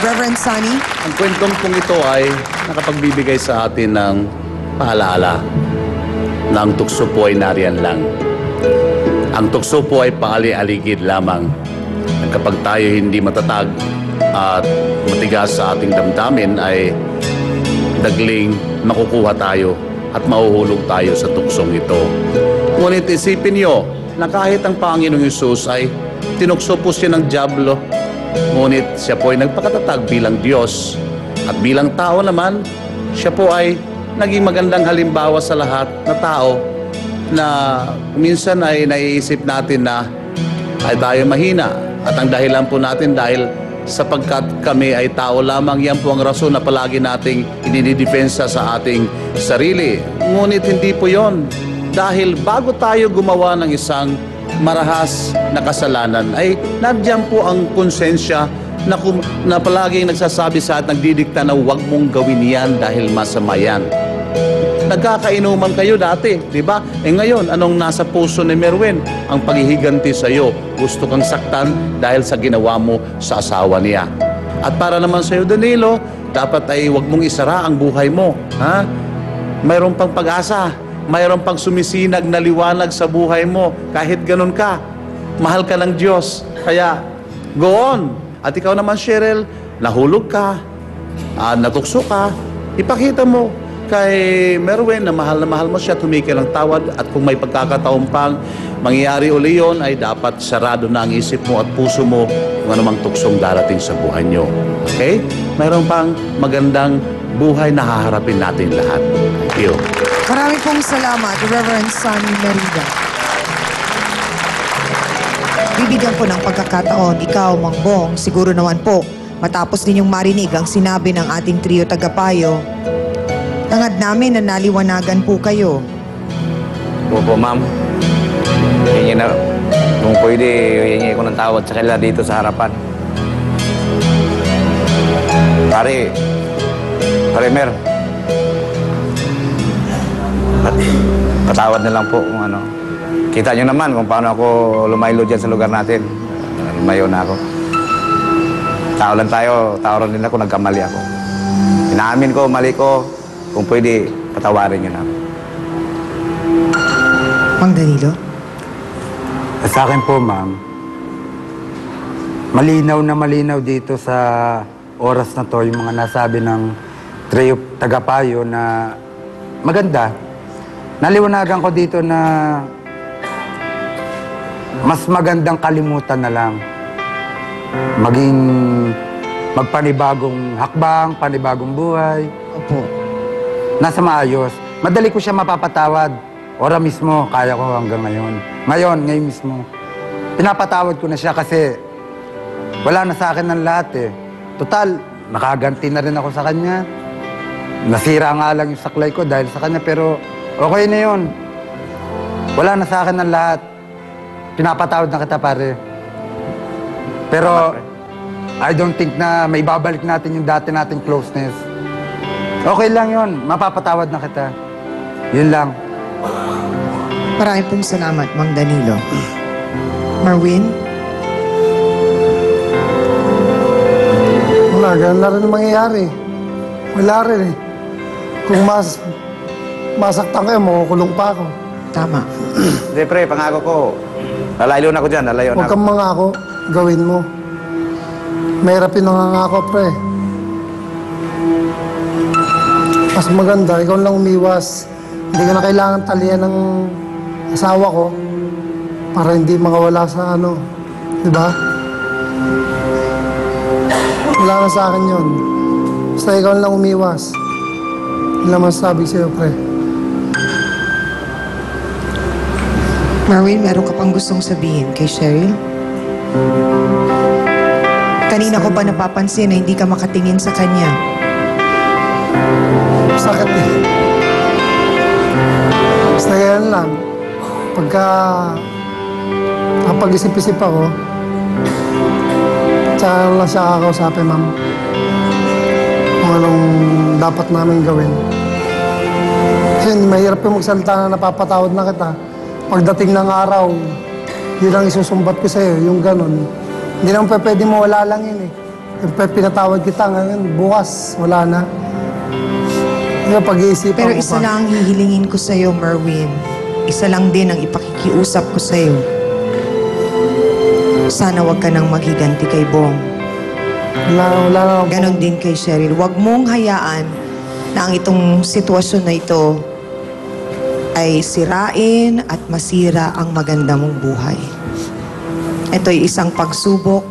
Reverend Sunny? Ang kwentong pong ito ay nakapagbibigay sa atin ng paalaala na ang tukso po ay nariyan lang. Ang tukso po ay paali-aligid lamang. Kapag tayo hindi matatag at matigas sa ating damdamin ay dagling makukuha tayo at mahuhulog tayo sa tuksong ito. Ngunit isipin niyo na kahit ang Panginoong Hesus ay tinukso po siya ng dyablo, ngunit siya po ay nagpakatatag bilang Diyos. At bilang tao naman, siya po ay naging magandang halimbawa sa lahat na tao na minsan ay naiisip natin na ay tayo mahina. At ang dahilan po natin dahil sapagkat kami ay tao lamang, yan po ang rason na palagi nating idinidepensa sa ating sarili. Ngunit hindi po yon. Dahil bago tayo gumawa ng isang marahas na kasalanan, ay nandiyan po ang konsensya na palaging nagsasabi sa at nagdidikta na huwag mong gawin yan dahil masama yan. Nagkakainuman kayo dati, di ba? Ngayon, anong nasa puso ni Merwin? Ang paghihiganti sa iyo. Gusto kang saktan dahil sa ginawa mo sa asawa niya. At para naman sa iyo, Danilo, dapat ay huwag mong isara ang buhay mo. Ha? Mayroon pang pag-asa. Mayroon pang sumisinag na liwanag sa buhay mo. Kahit ganun ka, mahal ka ng Diyos. Kaya, go on. At ikaw naman, Cheryl, nahulog ka, natukso ka, ipakita mo kay Merwin na mahal mo siya, tumikil ng tawad. At kung may pagkakataon pang mangyayari uli yun, ay dapat sarado na ang isip mo at puso mo kung anumang tuksong darating sa buhay nyo. Okay? Mayroon pang magandang buhay na haharapin natin lahat. Thank you. Maraming pong salamat, Reverend Sunny Merida. Bibigyan ko ng pagkakataon, ikaw, Mang Bong, siguro naman po, matapos ninyong marinig ang sinabi ng ating trio tagapayo, tangad namin na naliwanagan po kayo. Opo, ma'am. Hingi na, kung pwede, hingi ko ng tawad sa kanila dito sa harapan. Pare Mer. Patawad na lang po kung ano. Kita nyo naman kung paano ako lumaylo dyan sa lugar natin. Lumayo na ako. Tao lang tayo, tao rin din ako, nagkamali ako. Inaamin ko, mali ko. Kung pwede, patawarin nyo na ako. Mang Danilo? Sa akin po, ma'am, malinaw na malinaw dito sa oras na to yung mga nasabi ng trio tagapayo na maganda. Naliwanagan ko dito na mas magandang kalimutan na lang. Maging magpanibagong hakbang, panibagong buhay. Opo. Nasa maayos. Madali ko siya mapapatawad. Ora mismo, kaya ko hanggang ngayon. Ngayon mismo. Pinapatawad ko na siya kasi wala na sa akin ng lahat eh. Total, nakaganti na rin ako sa kanya. Nasira nga lang yung saklay ko dahil sa kanya, pero okay na yun. Wala na sa akin ng lahat. Pinapatawad na kita, pare. Pero I don't think na may babalik natin yung dati nating closeness. Okay lang yun. Mapapatawad na kita. Yun lang. Maraming pong salamat, Mang Danilo. Marwin? Wala, ganun na rin mangyayari. Wala rin eh. Kung masaktan kayo, makukulong pa ako. Tama. Hindi, pre, pangako ko. Lalayo na ako dyan, lalayo na Huwag ako. kang mangako, gawin mo. Mahirap yung nangangako, pre. Mas maganda, ikaw lang umiwas. Hindi ka na kailangan talian ng asawa ko para hindi makawala sa ano. Di ba? Wala na sa akin yun. Basta ikaw lang umiwas. Yun lang masasabi sa'yo, pre. Marwin, meron ka pang gustong sabihin kay Cheryl? Kanina ko pa napapansin na hindi ka makatingin sa kanya. Sakit eh. Basta ganyan lang. Pagka napag-isip-isip ako, tsaka lang siya kakausapin, ma'am. Kung anong dapat namin gawin. Kasi mahirap yung magsalita na napapatawad na kita. Pagdating ng araw, yun ang isusumbat ko sa'yo, yung ganon. Hindi naman pwede mo, wala lang yun eh. Siyempre, pinatawad kita ngayon. Bukas, wala na. Yung pag-iisipan Pero ko isa pa. lang ang hihilingin ko sa'yo, Merwin. Isa lang din ang ipakikiusap ko sa'yo. Sana wag ka nang maghiganti kay Bong. Wala na. Ganon din kay Cheryl. Huwag mong hayaan na ang itong sitwasyon na ito ay sirain at masira ang maganda mong buhay. Ito'y isang pagsubok,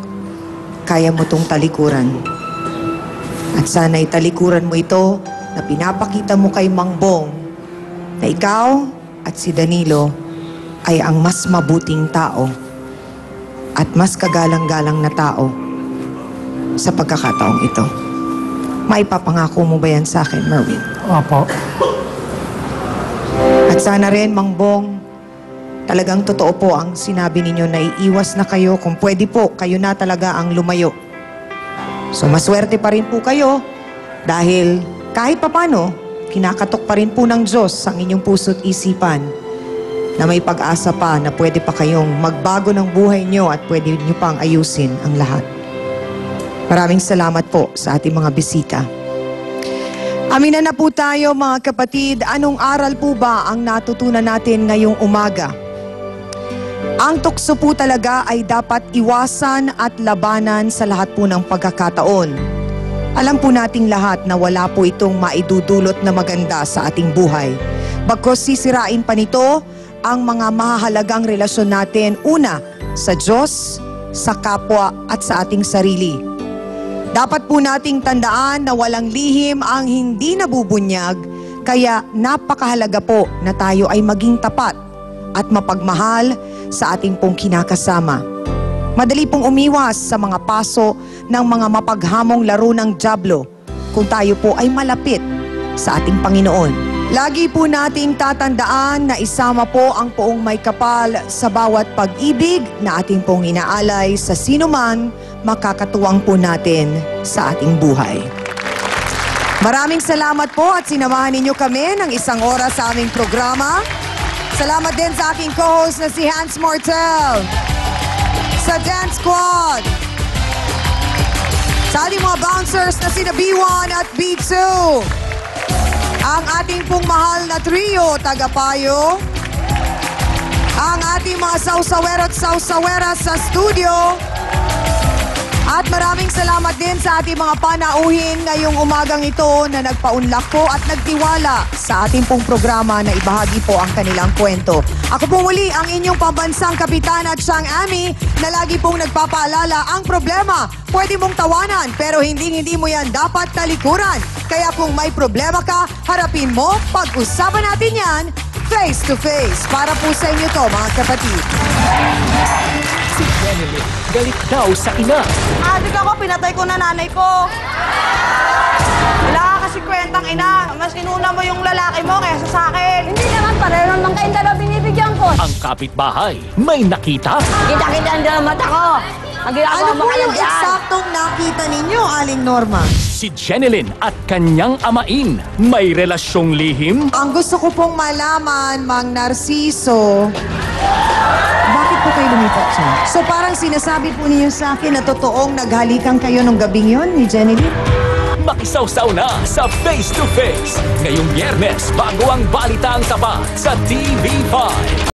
kaya mo tong talikuran. At sana'y talikuran mo ito na pinapakita mo kay Mang Bong na ikaw at si Danilo ay ang mas mabuting tao at mas kagalang-galang na tao sa pagkakataong ito. Maipapangako mo ba yan sa akin, Merwin? Opo. At sana rin, Mang Bong, talagang totoo po ang sinabi ninyo na iiwas na kayo. Kung pwede po, kayo na talaga ang lumayo. So maswerte pa rin po kayo dahil kahit papano, kinakatok pa rin po ng Diyos ang inyong puso't isipan na may pag-asa pa na pwede pa kayong magbago ng buhay nyo at pwede nyo pang ayusin ang lahat. Maraming salamat po sa ating mga bisita. Aminan na po tayo mga kapatid, anong aral po ba ang natutunan natin ngayong umaga? Ang tukso po talaga ay dapat iwasan at labanan sa lahat po ng pagkakataon. Alam po nating lahat na wala po itong maidudulot na maganda sa ating buhay. Bagkus sisirain pa nito ang mga mahahalagang relasyon natin, una, sa Diyos, sa kapwa at sa ating sarili. Dapat po nating tandaan na walang lihim ang hindi nabubunyag, kaya napakahalaga po na tayo ay maging tapat at mapagmahal sa ating pong kinakasama. Madali pong umiwas sa mga paso ng mga mapaghamong laro ng dyablo kung tayo po ay malapit sa ating Panginoon. Lagi po nating tatandaan na isama po ang poong may kapal sa bawat pag-ibig na ating pong inaalay sa sino man makakatuwang po natin sa ating buhay. Maraming salamat po at sinamahan ninyo kami ng isang oras sa aming programa. Salamat din sa aking co-host na si Hans Mortel, sa Dance Squad, sa ating mga bouncers na sina B1 at B2, ang ating pong mahal na trio, Tagapayo, ang ating mga sausawero at sausawera sa studio, at maraming salamat din sa ating mga panauhin ngayong umagang ito na nagpaunlak po at nagtiwala sa ating pong programa na ibahagi po ang kanilang kwento. Ako po muli ang inyong pambansang kapitana Chang Ami na lagi pong nagpapaalala, ang problema pwede mong tawanan pero hindi mo yan dapat talikuran. Kaya kung may problema ka, harapin mo, pag-usapan natin yan face to face. Para po sa inyo to mga kapatid. Si Jeneline, galit daw sa ina. Adik ako, pinatay ko na nanay ko. Wala ka kasi kwentang ina. Mas inuna mo yung lalaki mo kaysa sa akin. Hindi naman, pareho naman kayong dalawa binibigyan ko. Ang kapitbahay, may nakita. Kita-kita ang dalawa mata ko. Ang ginagawa Ano mo po ka lang yung dyan. eksaktong nakita ninyo, Aling Norma? Si Jeneline at kanyang amain, may relasyong lihim. Ang gusto ko pong malaman, Mang Narciso, bakit po kayo lumipat siya? So parang sinasabi po ninyo sa akin na totoong naghalikan kayo nung gabing yon ni Jeneline? Makisawsaw na sa Face to Face. Ngayong Biyernes, bago ang Balitang Tapat sa TV5.